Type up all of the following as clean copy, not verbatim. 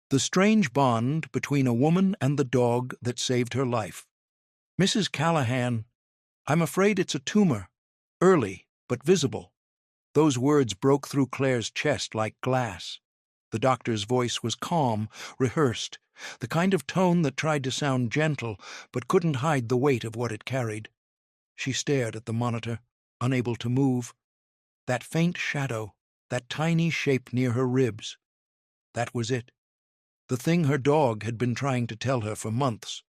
The strange bond between a woman and the dog that saved her life. Mrs. Callahan, I'm afraid it's a tumor. Early, but visible. Those words broke through Claire's chest like glass. The doctor's voice was calm, rehearsed, the kind of tone that tried to sound gentle but couldn't hide the weight of what it carried. She stared at the monitor, unable to move. That faint shadow, that tiny shape near her ribs. That was it. The thing her dog had been trying to tell her for months.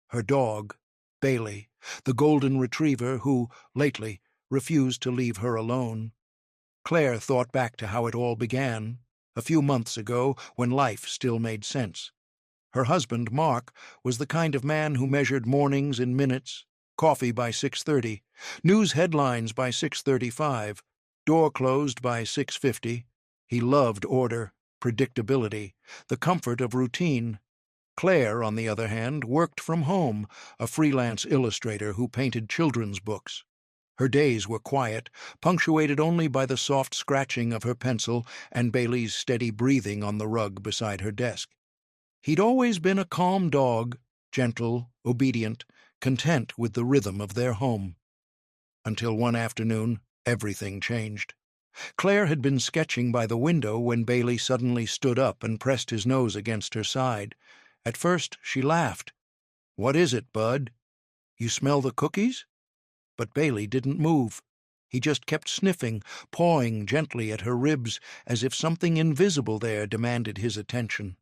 Her dog, Bailey, the golden retriever who, lately, refused to leave her alone. Claire thought back to how it all began, a few months ago when life still made sense. Her husband, Mark, was the kind of man who measured mornings in minutes, coffee by 6:30, news headlines by 6:35, door closed by 6:50. He loved order, predictability, the comfort of routine. Claire, on the other hand, worked from home, a freelance illustrator who painted children's books. Her days were quiet, punctuated only by the soft scratching of her pencil and Bailey's steady breathing on the rug beside her desk. He'd always been a calm dog, gentle, obedient, content with the rhythm of their home. Until one afternoon, everything changed. Claire had been sketching by the window when Bailey suddenly stood up and pressed his nose against her side. At first, she laughed. "What is it, Bud? You smell the cookies?" But Bailey didn't move. He just kept sniffing, pawing gently at her ribs, as if something invisible there demanded his attention.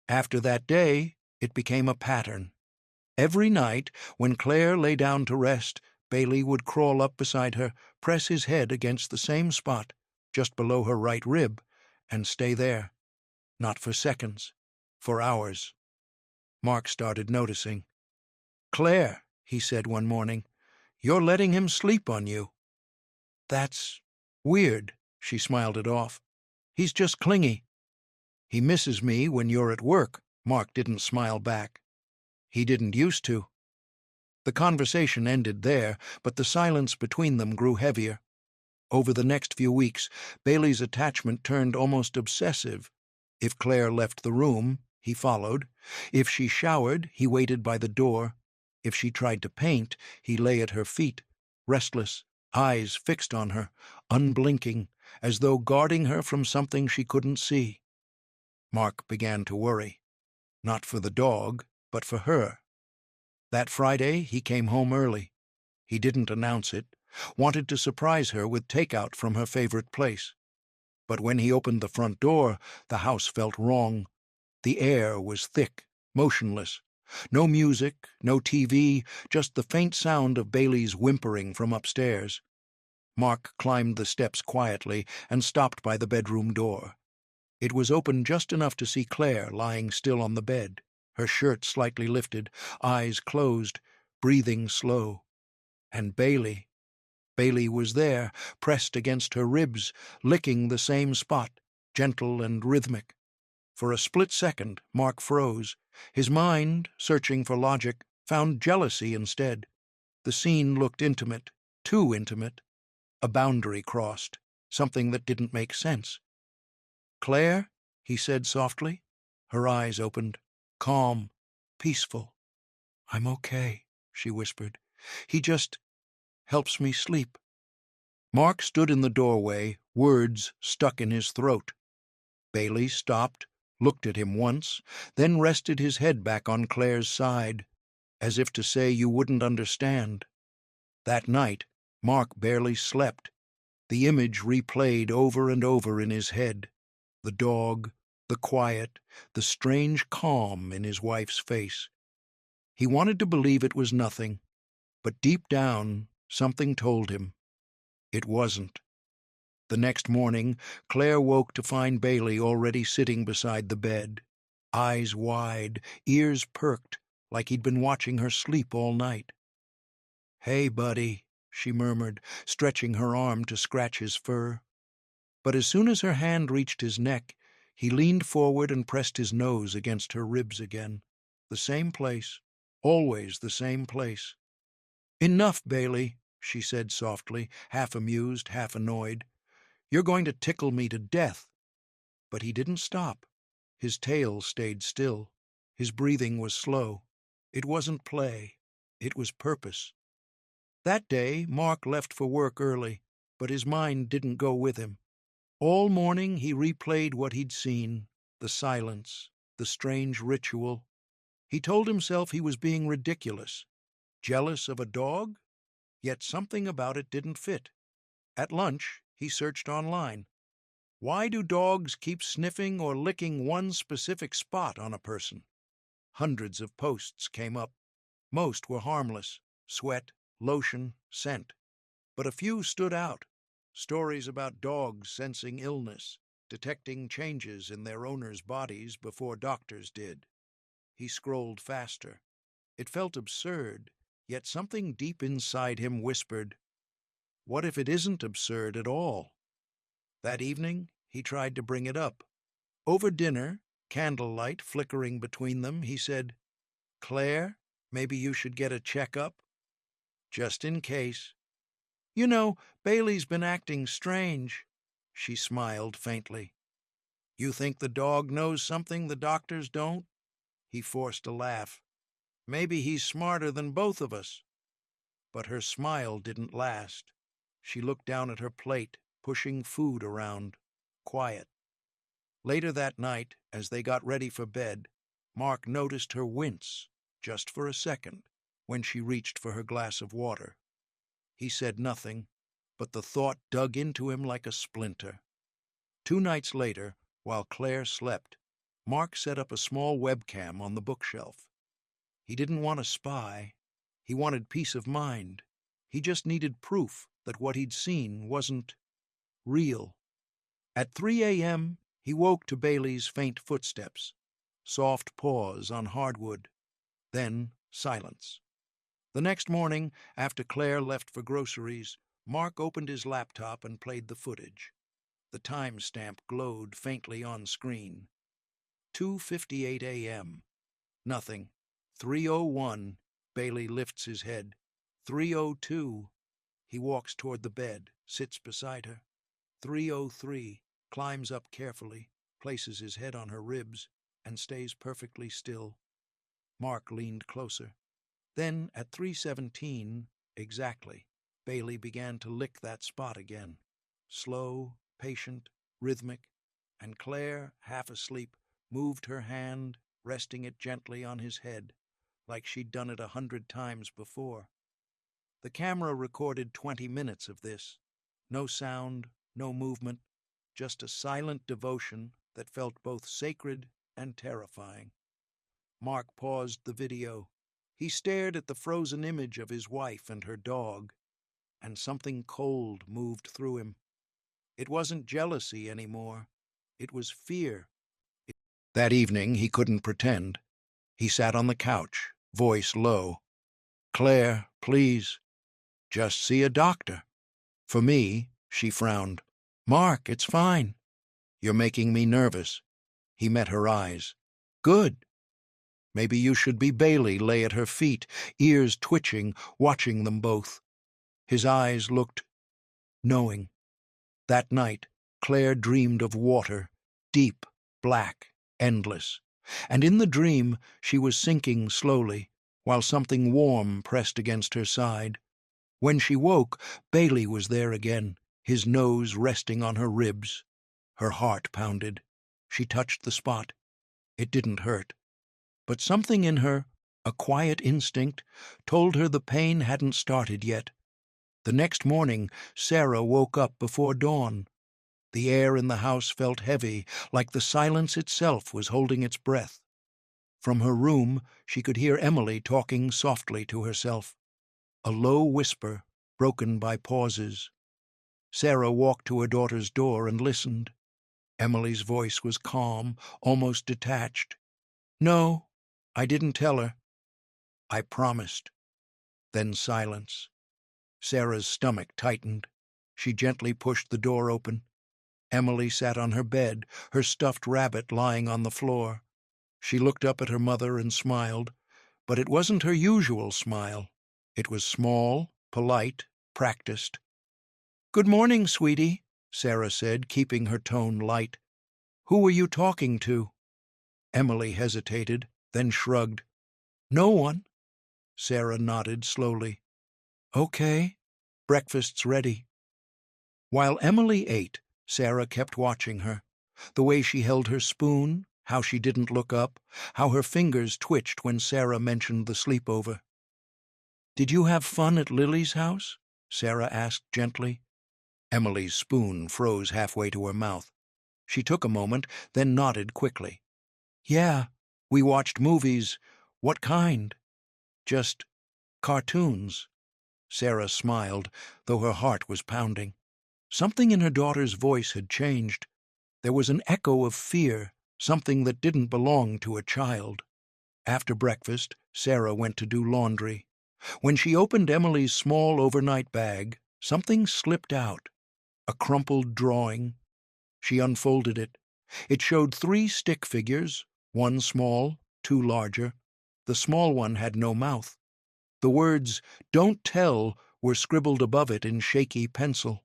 After that day, it became a pattern. Every night, when Claire lay down to rest, Bailey would crawl up beside her, press his head against the same spot, just below her right rib, and stay there. Not for seconds, for hours. Mark started noticing. "Claire," he said one morning, "you're letting him sleep on you." "That's weird," she smiled it off. "He's just clingy." "He misses me when you're at work," Mark didn't smile back. "He didn't used to." The conversation ended there, but the silence between them grew heavier. Over the next few weeks, Bailey's attachment turned almost obsessive. If Claire left the room, he followed. If she showered, he waited by the door. If she tried to paint, he lay at her feet, restless, eyes fixed on her, unblinking, as though guarding her from something she couldn't see. Mark began to worry. Not for the dog, but for her. That Friday, he came home early. He didn't announce it, wanted to surprise her with takeout from her favorite place. But when he opened the front door, the house felt wrong. The air was thick, motionless. No music, no TV, just the faint sound of Bailey's whimpering from upstairs. Mark climbed the steps quietly and stopped by the bedroom door. It was open just enough to see Claire lying still on the bed, her shirt slightly lifted, eyes closed, breathing slow. And Bailey. Bailey was there, pressed against her ribs, licking the same spot, gentle and rhythmic. For a split second, Mark froze. His mind, searching for logic, found jealousy instead. The scene looked intimate, too intimate. A boundary crossed, something that didn't make sense. "Claire," he said softly. Her eyes opened, calm, peaceful. "I'm okay," she whispered. "He just helps me sleep." Mark stood in the doorway, words stuck in his throat. Bailey stopped, looked at him once, then rested his head back on Claire's side, as if to say you wouldn't understand. That night, Mark barely slept. The image replayed over and over in his head. The dog, the quiet, the strange calm in his wife's face. He wanted to believe it was nothing, but deep down, something told him it wasn't. The next morning, Claire woke to find Bailey already sitting beside the bed, eyes wide, ears perked, like he'd been watching her sleep all night. "Hey, buddy," she murmured, stretching her arm to scratch his fur. But as soon as her hand reached his neck, he leaned forward and pressed his nose against her ribs again. The same place, always the same place. "Enough, Bailey," she said softly, half amused, half annoyed. "You're going to tickle me to death." But he didn't stop. His tail stayed still. His breathing was slow. It wasn't play. It was purpose. That day, Mark left for work early, but his mind didn't go with him. All morning he replayed what he'd seen, the silence, the strange ritual. He told himself he was being ridiculous. Jealous of a dog? Yet something about it didn't fit. At lunch, he searched online. Why do dogs keep sniffing or licking one specific spot on a person? Hundreds of posts came up. Most were harmless: sweat, lotion, scent. But a few stood out. Stories about dogs sensing illness, detecting changes in their owners' bodies before doctors did. He scrolled faster. It felt absurd, yet something deep inside him whispered, what if it isn't absurd at all? That evening, he tried to bring it up. Over dinner, candlelight flickering between them, he said, Claire, maybe you should get a checkup? Just in case. You know, Bailey's been acting strange. She smiled faintly. You think the dog knows something the doctors don't? He forced a laugh. Maybe he's smarter than both of us. But her smile didn't last. She looked down at her plate, pushing food around, quiet. Later that night, as they got ready for bed, Mark noticed her wince, just for a second, when she reached for her glass of water. He said nothing, but the thought dug into him like a splinter. 2 nights later, while Claire slept, Mark set up a small webcam on the bookshelf. He didn't want to spy. He wanted peace of mind. He just needed proof that what he'd seen wasn't real. At 3 a.m., he woke to Bailey's faint footsteps, soft paws on hardwood, then silence. The next morning, after Claire left for groceries, Mark opened his laptop and played the footage. The timestamp glowed faintly on screen. 2:58 a.m. Nothing. 3:01. Bailey lifts his head. 3:02. He walks toward the bed, sits beside her. 3:03. Climbs up carefully, places his head on her ribs, and stays perfectly still. Mark leaned closer. Then, at 3:17, exactly, Bailey began to lick that spot again. Slow, patient, rhythmic, and Claire, half asleep, moved her hand, resting it gently on his head, like she'd done it 100 times before. The camera recorded 20 minutes of this. No sound, no movement, just a silent devotion that felt both sacred and terrifying. Mark paused the video. He stared at the frozen image of his wife and her dog, and something cold moved through him. It wasn't jealousy anymore. It was fear. That evening he couldn't pretend. He sat on the couch, voice low. Claire, please, just see a doctor. For me, she frowned. Mark, it's fine. You're making me nervous. He met her eyes. Good. Maybe you should be. Bailey lay at her feet, ears twitching, watching them both. His eyes looked knowing. That night, Claire dreamed of water, deep, black, endless. And in the dream, she was sinking slowly, while something warm pressed against her side. When she woke, Bailey was there again, his nose resting on her ribs. Her heart pounded. She touched the spot. It didn't hurt. But something in her, a quiet instinct, told her the pain hadn't started yet. The next morning, Sarah woke up before dawn. The air in the house felt heavy, like the silence itself was holding its breath. From her room, she could hear Emily talking softly to herself. A low whisper, broken by pauses. Sarah walked to her daughter's door and listened. Emily's voice was calm, almost detached. No, I didn't tell her. I promised. Then silence. Sarah's stomach tightened. She gently pushed the door open. Emily sat on her bed, her stuffed rabbit lying on the floor. She looked up at her mother and smiled, but it wasn't her usual smile. It was small, polite, practiced. Good morning, sweetie, Sarah said, keeping her tone light. Who were you talking to? Emily hesitated, then shrugged. No one. Sarah nodded slowly. Okay, breakfast's ready. While Emily ate, Sarah kept watching her. The way she held her spoon, how she didn't look up, how her fingers twitched when Sarah mentioned the sleepover. Did you have fun at Lily's house? Sarah asked gently. Emily's spoon froze halfway to her mouth. She took a moment, then nodded quickly. Yeah, we watched movies. What kind? Just cartoons. Sarah smiled, though her heart was pounding. Something in her daughter's voice had changed. There was an echo of fear, something that didn't belong to a child. After breakfast, Sarah went to do laundry. When she opened Emily's small overnight bag, something slipped out. A crumpled drawing. She unfolded it. It showed 3 stick figures, one small, 2 larger. The small one had no mouth. The words, "Don't tell," were scribbled above it in shaky pencil.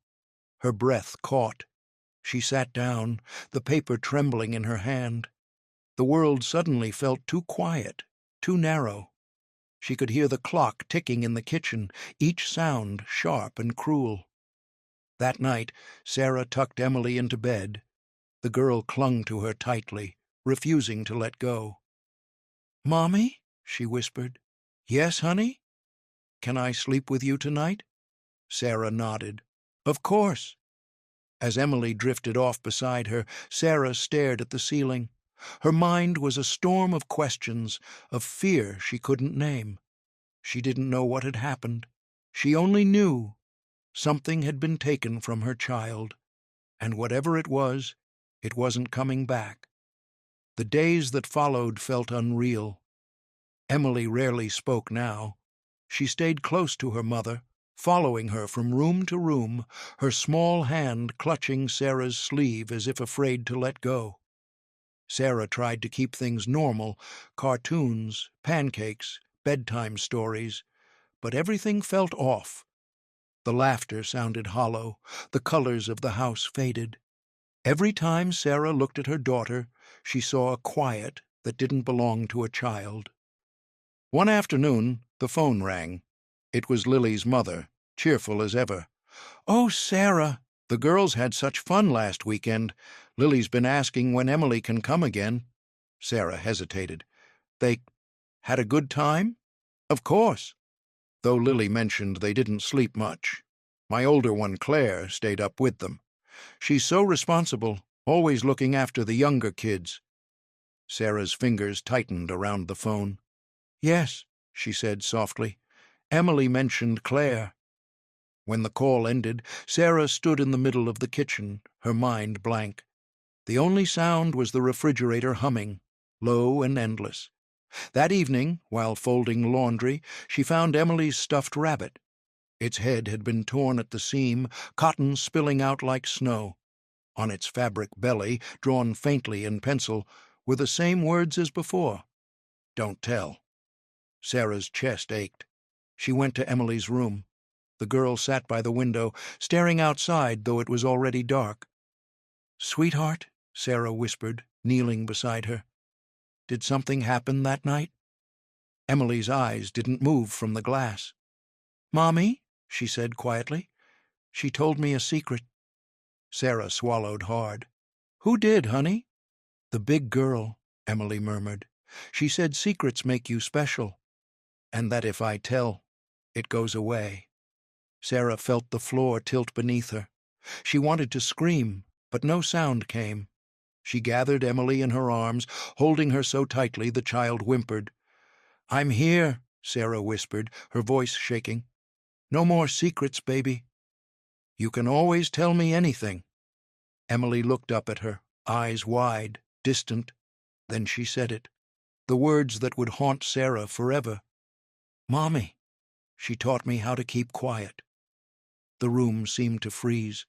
Her breath caught. She sat down, the paper trembling in her hand. The world suddenly felt too quiet, too narrow. She could hear the clock ticking in the kitchen, each sound sharp and cruel. That night, Sarah tucked Emily into bed. The girl clung to her tightly, refusing to let go. "Mommy?" she whispered. "Yes, honey? Can I sleep with you tonight?" Sarah nodded. "Of course." As Emily drifted off beside her, Sarah stared at the ceiling. Her mind was a storm of questions, of fear she couldn't name. She didn't know what had happened. She only knew something had been taken from her child, and whatever it wasn't coming back. The days that followed felt unreal. Emily rarely spoke now. She stayed close to her mother, following her from room to room, her small hand clutching Sarah's sleeve as if afraid to let go. Sarah tried to keep things normal, cartoons, pancakes, bedtime stories, but everything felt off. The laughter sounded hollow, the colors of the house faded. Every time Sarah looked at her daughter, she saw a quiet that didn't belong to a child. One afternoon, the phone rang. It was Lily's mother, cheerful as ever. "Oh, Sarah, the girls had such fun last weekend. Lily's been asking when Emily can come again." Sarah hesitated. "They had a good time?" "Of course," though Lily mentioned they didn't sleep much. "My older one, Claire, stayed up with them. She's so responsible, always looking after the younger kids." Sarah's fingers tightened around the phone. "Yes," she said softly. "Emily mentioned Claire." When the call ended, Sarah stood in the middle of the kitchen, her mind blank. The only sound was the refrigerator humming, low and endless. That evening, while folding laundry, she found Emily's stuffed rabbit. Its head had been torn at the seam, cotton spilling out like snow. On its fabric belly, drawn faintly in pencil, were the same words as before. "Don't tell." Sarah's chest ached. She went to Emily's room. The girl sat by the window, staring outside, though it was already dark. "Sweetheart," Sarah whispered, kneeling beside her. "Did something happen that night?" Emily's eyes didn't move from the glass. "Mommy," she said quietly. "She told me a secret." Sarah swallowed hard. "Who did, honey?" "The big girl," Emily murmured. "She said secrets make you special, and that if I tell, it goes away." Sarah felt the floor tilt beneath her. She wanted to scream, but no sound came. She gathered Emily in her arms, holding her so tightly the child whimpered. "I'm here," Sarah whispered, her voice shaking. "No more secrets, baby. You can always tell me anything." Emily looked up at her, eyes wide, distant. Then she said it, the words that would haunt Sarah forever. "Mommy, she taught me how to keep quiet." The room seemed to freeze.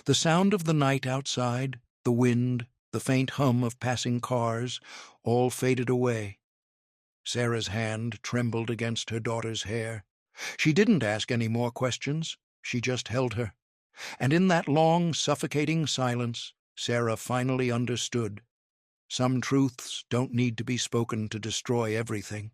The sound of the night outside, the wind, the faint hum of passing cars, all faded away. Sarah's hand trembled against her daughter's hair. She didn't ask any more questions. She just held her. And in that long, suffocating silence, Sarah finally understood. Some truths don't need to be spoken to destroy everything.